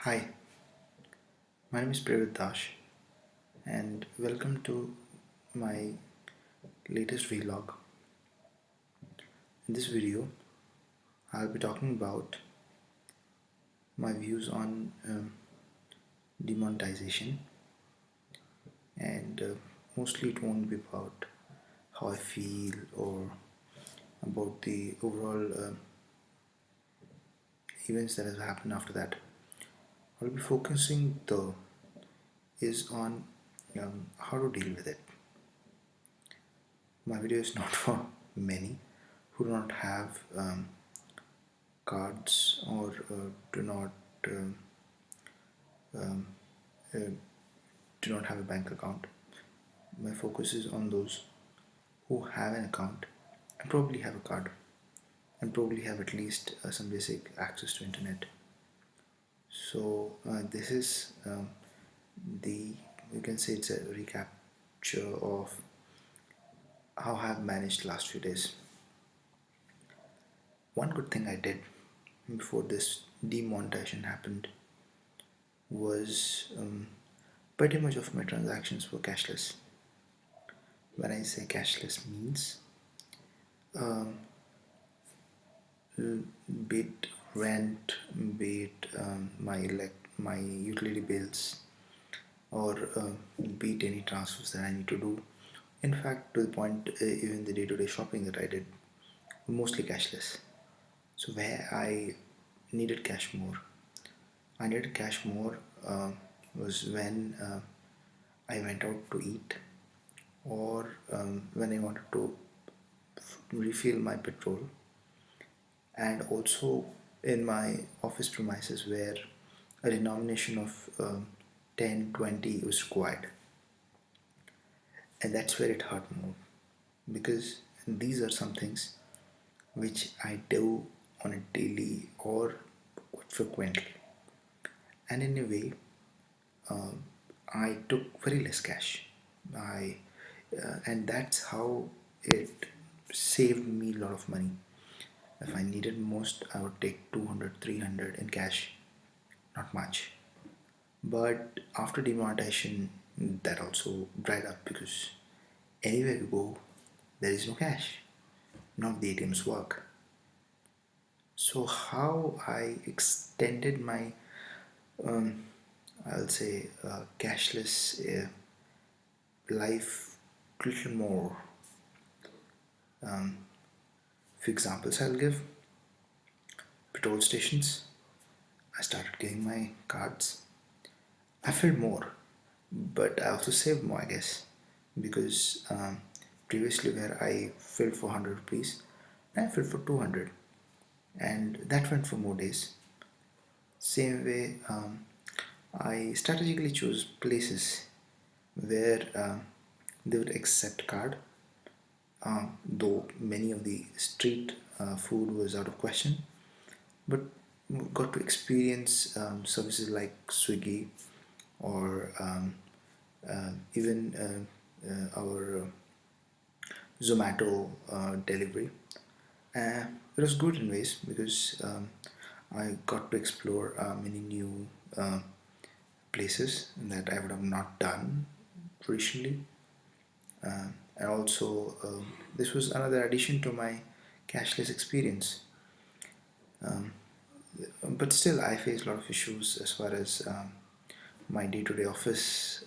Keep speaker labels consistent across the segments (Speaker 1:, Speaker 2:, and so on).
Speaker 1: Hi, my name is Dash, and welcome to my latest vlog. In this video, I'll be talking about my views on demonetization, and mostly it won't be about how I feel or about the overall events that have happened after that. I'll be focusing though is on how to deal with it. My video is not for many who do not have cards or do not um, um, uh, do not have a bank account. My focus is on those who have an account and probably have a card and probably have at least some basic access to internet. So this is the you can say it's a recapture of how I have managed last few days. One good thing I did before this demonetization happened was pretty much of my transactions were cashless. When I say cashless means be it rent, be it my utility bills, or be it any transfers that I need to do. In fact, to the point, even the day-to-day shopping that I did, mostly cashless. So where I needed cash more was when I went out to eat, or when I wanted to refill my petrol, and also in my office premises where a denomination of 10, 20 was required. And that's where it hurt more, because these are some things which I do on a daily or quite frequently. And in a way, I took very less cash. And that's how it saved me a lot of money. If I needed most, I would take 200, 300 in cash, not much. But after demonetization, that also dried up because anywhere you go, there is no cash. None of the ATMs work. So how I extended my, I'll say, cashless life a little more. Few examples I'll give. Petrol stations. I started getting my cards. I filled more, but I also saved more, I guess, because previously where I filled for 100 rupees, I filled for 200, and that went for more days. Same way, I strategically chose places where they would accept card, though many of the street food was out of question, but got to experience services like Swiggy or even our Zomato delivery. It was good in ways because I got to explore many new places that I would have not done traditionally. And also, this was another addition to my cashless experience. But still, I face a lot of issues as far as my day-to-day office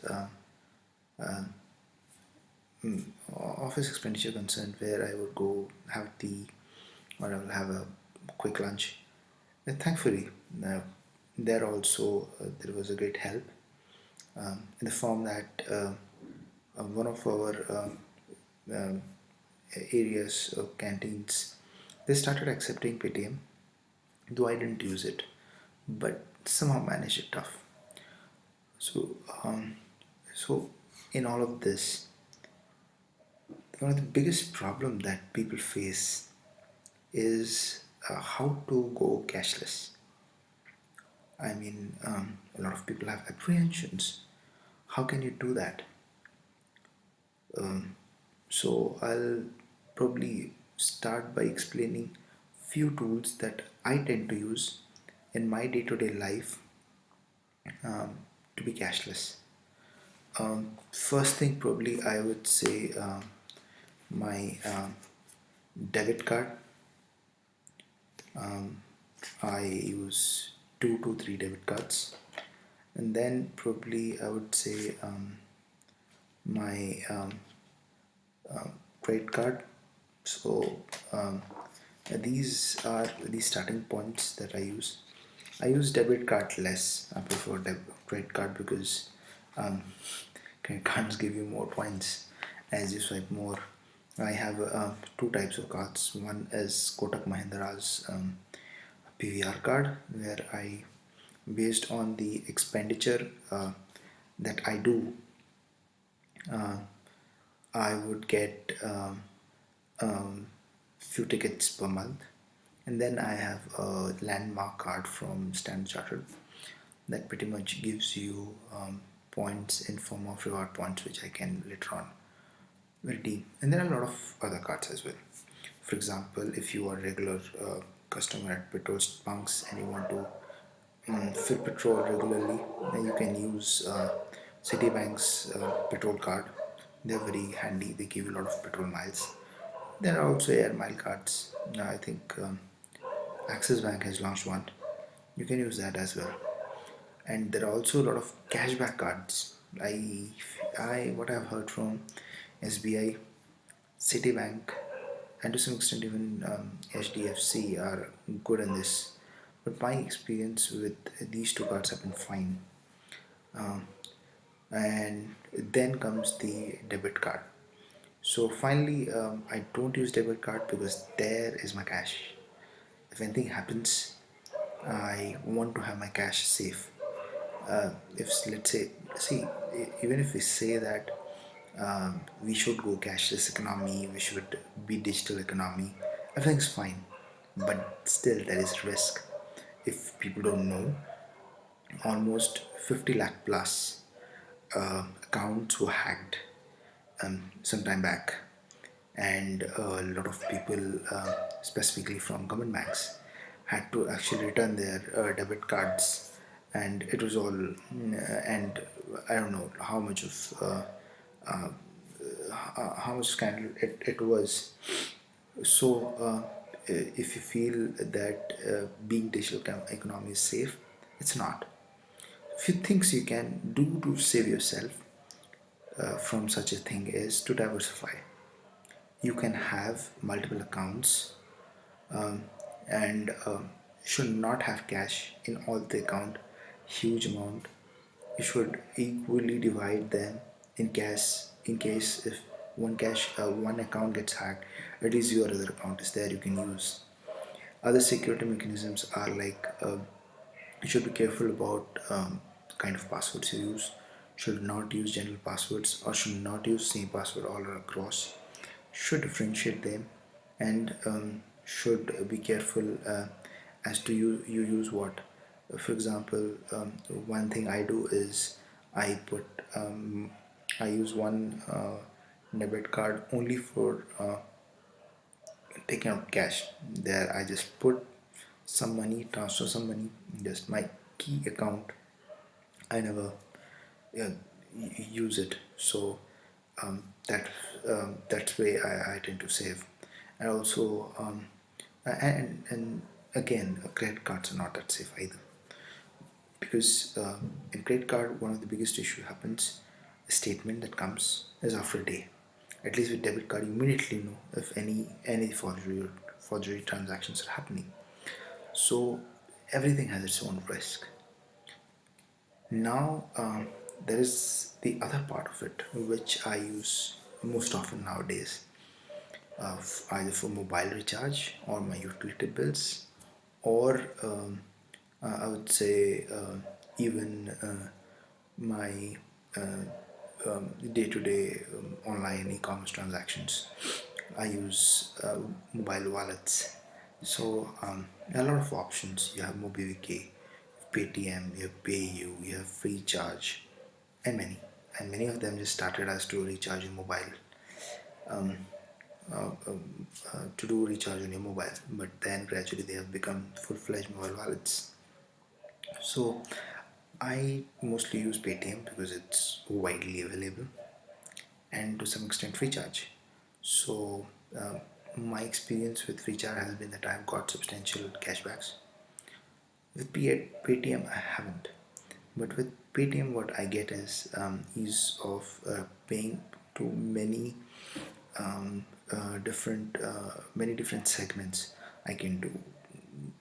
Speaker 1: expenditure concerned, where I would go have tea or I will have a quick lunch. And thankfully, there also there was a great help in the form that one of our um, areas of canteens, they started accepting Paytm, though I didn't use it, but somehow managed it tough. So, so in all of this, one of the biggest problem that people face is how to go cashless. I mean, a lot of people have apprehensions. How can you do that? So I'll probably start by explaining few tools that I tend to use in my day-to-day life to be cashless. First thing, probably I would say my debit card. I use two to three debit cards, and then probably I would say my credit card. So these are the starting points that I use. I use debit card less. I prefer credit card because um, credit cards give you more points as you swipe more. I have two types of cards. One is Kotak Mahindra's PVR card, where I, based on the expenditure that I do, I would get few tickets per month, and then I have a landmark card from Standard Chartered that pretty much gives you points in form of reward points, which I can later on redeem. And there are a lot of other cards as well. For example, if you are a regular customer at petrol bunks and you want to fill petrol regularly, then you can use Citibank's petrol card. They're very handy. They give you a lot of petrol miles. There are also air mile cards. I think Axis Bank has launched one. You can use that as well. And there are also a lot of cashback cards. What I've heard from SBI, Citibank, and to some extent even HDFC are good in this. But my experience with these two cards have been fine. And then comes the debit card. So finally, I don't use debit card because there is my cash. If anything happens, I want to have my cash safe. If let's say, see, even if we say that we should go cashless economy, we should be digital economy, everything's fine, but still there is risk. If people don't know, almost 50 lakh plus accounts were hacked some time back, and a lot of people, specifically from government banks, had to actually return their debit cards, and it was all, and I don't know how much of how much scandal it was. So, if you feel that being digital economy is safe, it's not. Few things you can do to save yourself from such a thing is to diversify. You can have multiple accounts, and should not have cash in all the account, huge amount. You should equally divide them in case if one account gets hacked, at least your other account is there you can use. Other security mechanisms are like you should be careful about the kind of passwords you use. Should not use general passwords or should not use same password all across. Should differentiate them, and should be careful as to you use what. For example, one thing I do is I put I use one debit card only for taking out cash. There I just put some money, transfer some money, just my key account. I never uh, use it. So that that's way I tend to save. And also and again, credit cards are not that safe either, because in credit card one of the biggest issue happens, a statement that comes is after a day. At least with debit card you immediately know if any forgery transactions are happening. So everything has its own risk. Now there is the other part of it which I use most often nowadays, either for mobile recharge or my utility bills, or I would say even my day-to-day online e-commerce transactions. I use mobile wallets. So a lot of options. You have MobiWiki, Paytm, you have PayU, you have FreeCharge, and many. And many of them just started as to recharge your mobile, to do recharge on your mobile. But then gradually they have become full-fledged mobile wallets. So I mostly use Paytm because it's widely available, and to some extent Freecharge. So my experience with Freecharge has been that I've got substantial cashbacks. With Paytm, I haven't. But with Paytm, what I get is ease of paying to many different segments. I can do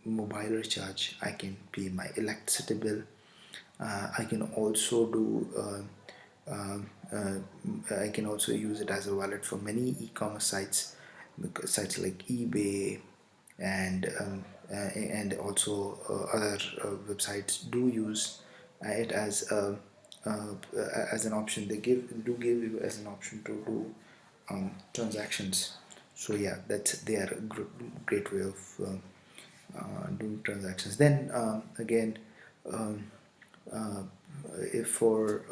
Speaker 1: mobile recharge. I can pay my electricity bill. I can also do. I can also use it as a wallet for many e-commerce sites, sites like eBay, and also other websites do use it uh, as an option. They give you as an option to do transactions. So yeah, that's they are a great way of doing transactions. Then again, um, uh, if for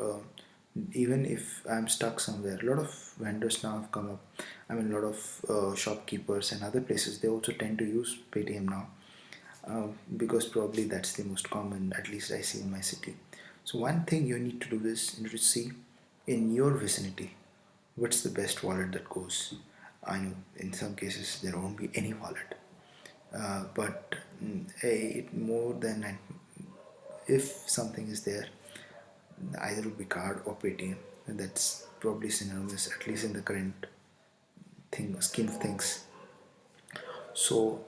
Speaker 1: even if I'm stuck somewhere, a lot of vendors now have come up. I mean, a lot of shopkeepers and other places, they also tend to use Paytm now, because probably that's the most common, at least I see in my city. So one thing you need to do is you need to see in your vicinity what's the best wallet that goes. I know in some cases there won't be any wallet, but it more than if something is there, either will be card or Paytm, and that's probably synonymous, at least in the current scheme of things. So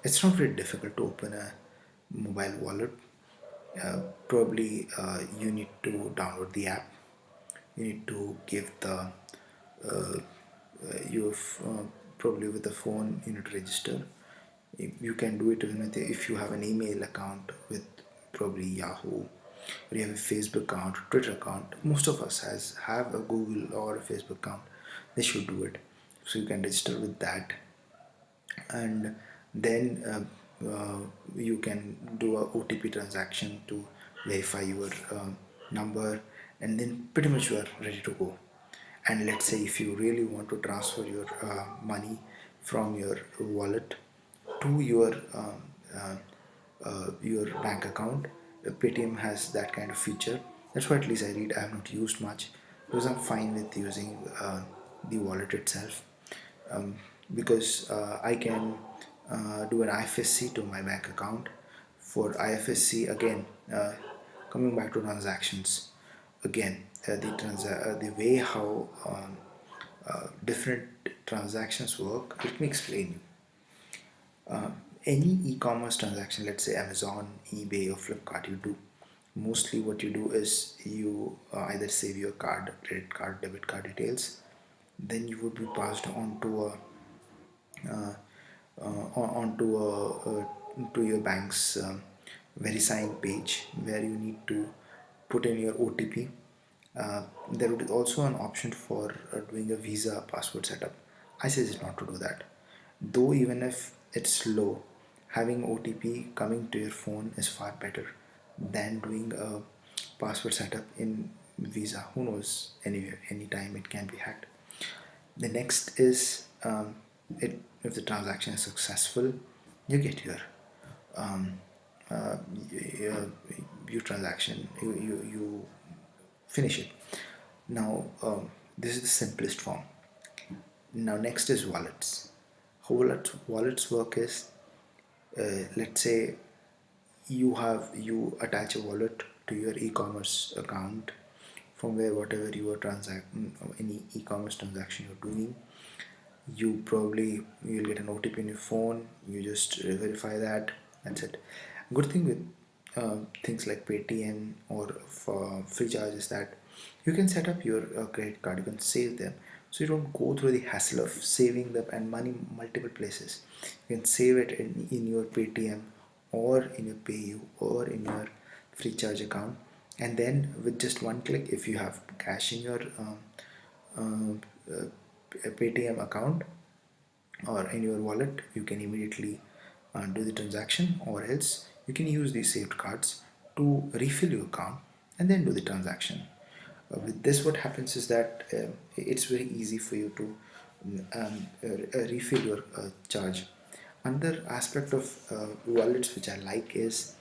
Speaker 1: it's not very difficult to open a mobile wallet. Probably you need to download the app. You need to give the your probably with the phone you need to register. You can do it even with if you have an email account with probably Yahoo, or you have a Facebook account, Twitter account. Most of us has have a Google or a Facebook account. They should do it. So you can register with that, and then you can do a OTP transaction to verify your number, and then pretty much you are ready to go. And let's say if you really want to transfer your money from your wallet to your bank account, Paytm has that kind of feature. That's what at least I read. I have not used much because I'm fine with using the wallet itself, um, because I can do an IFSC to my bank account. For IFSC, again, coming back to transactions, again, the way how different transactions work. Let me explain you. Any e-commerce transaction, let's say Amazon, eBay, or Flipkart, you do. Mostly, what you do is you either save your card, credit card, debit card details, then you would be passed on to a onto to your bank's verifying page where you need to put in your OTP. There would be also an option for doing a Visa password setup. I suggest not to do that. Though even if it's slow, having OTP coming to your phone is far better than doing a password setup in Visa. Who knows? Anywhere, anytime it can be hacked. The next is if the transaction is successful, you get your um, uh, your, your transaction. You finish it. Now this is the simplest form. Now next is wallets. How wallets work is, let's say you attach a wallet to your e-commerce account, from where whatever you are any e-commerce transaction you're doing, you'll get an OTP in your phone. You just verify that. That's it. Good thing with things like Paytm or for free charge is that you can set up your credit card. You can save them, so you don't go through the hassle of saving them and money multiple places. You can save it in your Paytm or in your PayU or in your free charge account, and then with just one click, if you have cash in your Paytm account or in your wallet, you can immediately do the transaction, or else you can use these saved cards to refill your account and then do the transaction. With this, what happens is that it's very easy for you to refill your charge. Another aspect of wallets which I like is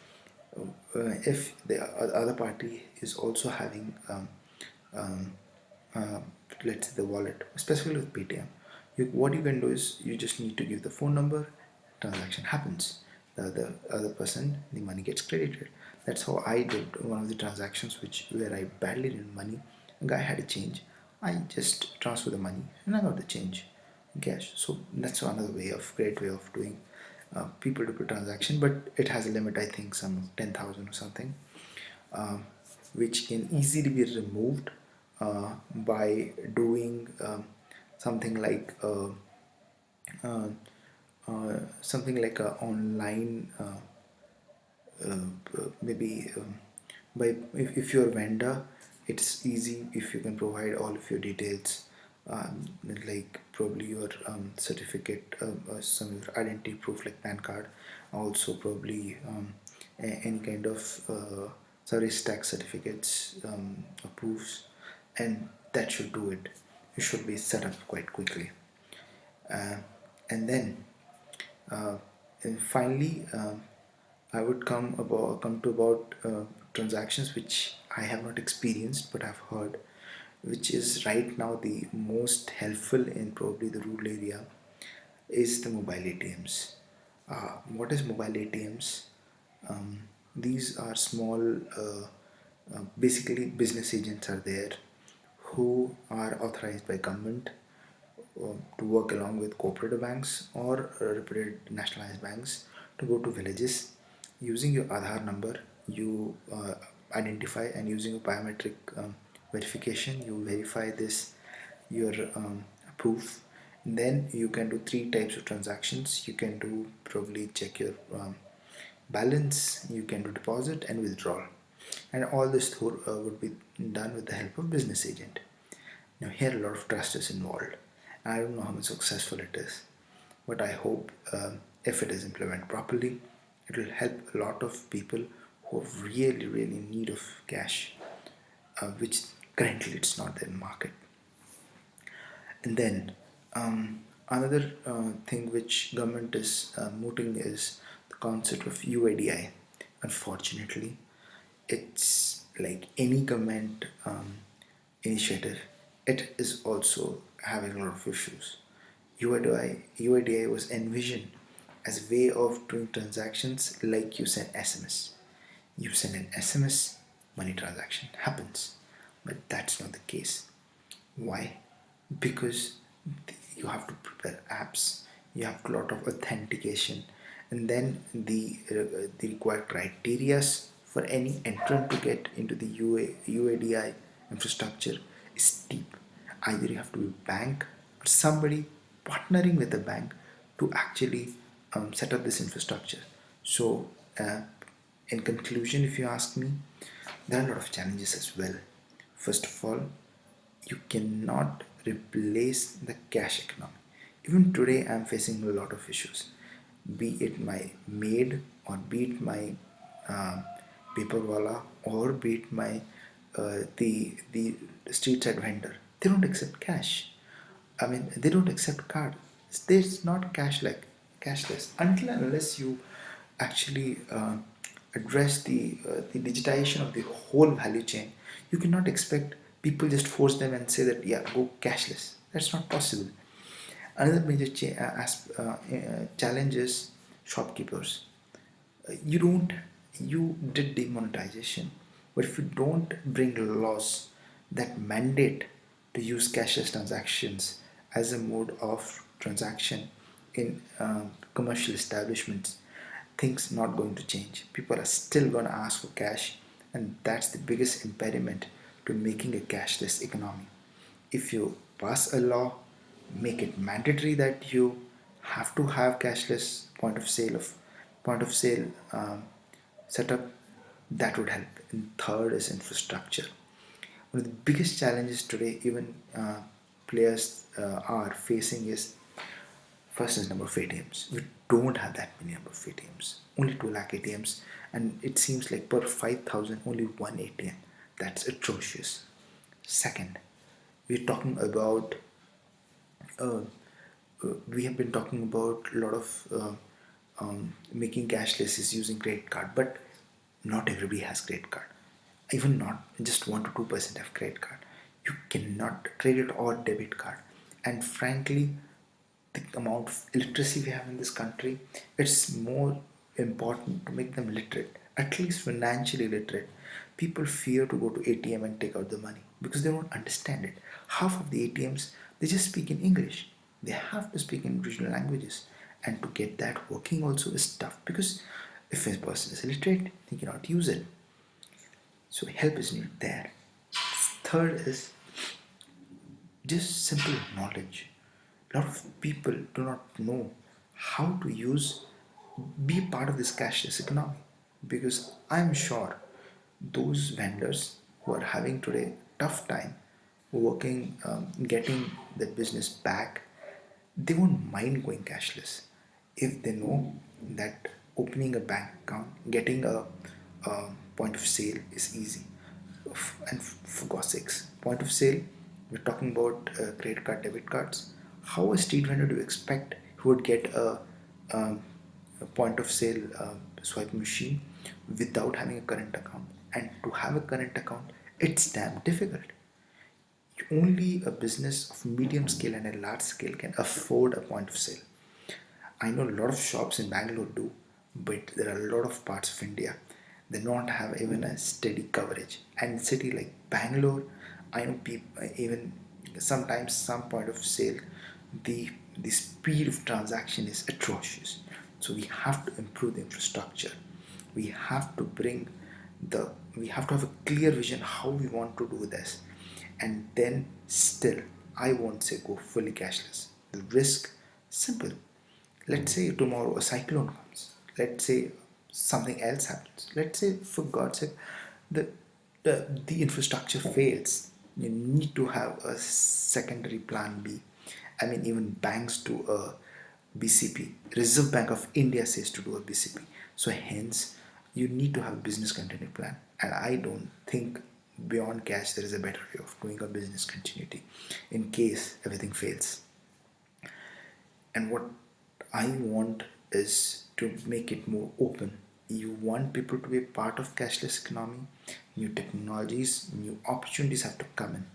Speaker 1: If the other party is also having um, uh, let's say the wallet, especially with Paytm, what you can do is you just need to give the phone number, transaction happens. The other person, the money gets credited. That's how I did one of the transactions which where I badly needed money. A guy had a change. I just transfer the money and I got the change in cash. So that's another great way of doing people-to-people transaction, but it has a limit. I think some 10,000 or something, um, which can easily be removed by doing something like uh, something like a online maybe by if you're a vendor, it's easy if you can provide all of your details, like probably your certificate, some of your identity proof like PAN card, also probably any kind of service tax certificates or proofs, and that should do it. It should be set up quite quickly. uh, and then uh, and finally, I would come to about transactions which I have not experienced but I've heard, which is right now the most helpful in probably the rural area, is the mobile ATMs. What is mobile ATMs? These are small, basically business agents are there who are authorized by government to work along with cooperative banks or reputed nationalized banks to go to villages. Using your Aadhaar number, you identify, and using a biometric verification, you verify this your proof. And then you can do three types of transactions. You can do probably check your balance, you can do deposit and withdrawal, and all this would be done with the help of business agent. Now here a lot of trust is involved. I don't know how much successful it is, but I hope if it is implemented properly, it will help a lot of people who are really in need of cash, which currently it's not there in market. And then another thing which government is mooting is the concept of UIDI. Unfortunately, it's like any government initiative, it is also having a lot of issues. UIDI was envisioned as a way of doing transactions like you send SMS. You send an SMS, money transaction happens. But that's not the case. Why? Because you have to prepare apps, you have a lot of authentication, and then the required criteria for any entrant to get into the UADI infrastructure is steep. Either you have to be a bank or somebody partnering with a bank to actually set up this infrastructure. So, in conclusion, if you ask me, there are a lot of challenges as well. First of all, you cannot replace the cash economy. Even today, I'm facing a lot of issues, be it my maid, or be it my um, paper wala, or be it my the street side vendor. They don't accept cash. I mean, they don't accept card. There's not cashless until and unless you actually address the digitization of the whole value chain. You cannot expect people just force them and say that yeah, go cashless. That's not possible. Another major challenge is shopkeepers. You don't You did demonetization, but if you don't bring laws that mandate to use cashless transactions as a mode of transaction in commercial establishments, things not going to change. People are still going to ask for cash, and that's the biggest impediment to making a cashless economy. If you pass a law, make it mandatory that you have to have cashless point of sale setup, that would help. And third is infrastructure. One of the biggest challenges today, even players are facing, is first is number of ATMs. We don't have that many number of ATMs. Only 2 lakh ATMs, and it seems like per 5,000 only one ATM. That's atrocious. Second, we're talking about uh, we have been talking about a lot of making cashless is using credit card, but Not everybody has credit card. Even not just 1 to 2% have credit card. You cannot credit or debit card. And frankly, the amount of illiteracy we have in this country, it's more important to make them literate, at least financially literate. People fear to go to ATM and take out the money because they don't understand it. Half of the ATMs, they just speak in English. They have to speak in regional languages. And to get that working also is tough because if a person is illiterate, he cannot use it. So help is needed there. Third is just simple knowledge. A lot of people do not know how to be part of this cashless economy, because I'm sure those vendors who are having today tough time working, getting their business back, they won't mind going cashless if they know that opening a bank account, getting a point of sale is easy. And for God's sakes, point of sale, we're talking about credit card, debit cards. How a street vendor do you expect who would get a point of sale swipe machine without having a current account? And to have a current account, it's damn difficult. Only a business of medium scale and a large scale can afford a point of sale. I know a lot of shops in Bangalore do, but there are a lot of parts of India that don't have even a steady coverage. And in a city like Bangalore, I know people even sometimes some point of sale, the the speed of transaction is atrocious. So we have to improve the infrastructure. We have to bring we have to have a clear vision how we want to do this, and then still I won't say go fully cashless. The risk, simple. Let's say tomorrow a cyclone comes. Let's say something else happens. Let's say, for God's sake, the the infrastructure fails. You need to have a secondary plan B. I mean, even banks do a BCP. Reserve Bank of India says to do a BCP. So hence, you need to have a business continuity plan. And I don't think beyond cash there is a better way of doing a business continuity in case everything fails. And what I want is to make it more open. You want people to be a part of cashless economy. New technologies, new opportunities have to come in.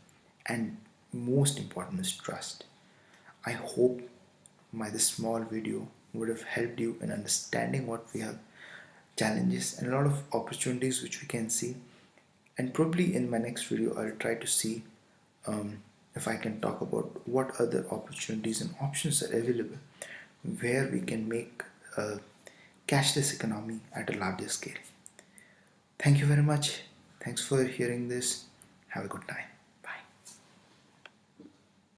Speaker 1: And most important is trust. I hope my this small video would have helped you in understanding what we have challenges and a lot of opportunities which we can see. And probably in my next video I'll try to see if I can talk about what other opportunities and options are available where we can make a cashless economy at a larger scale. Thank you very much. Thanks for hearing this. Have a good time.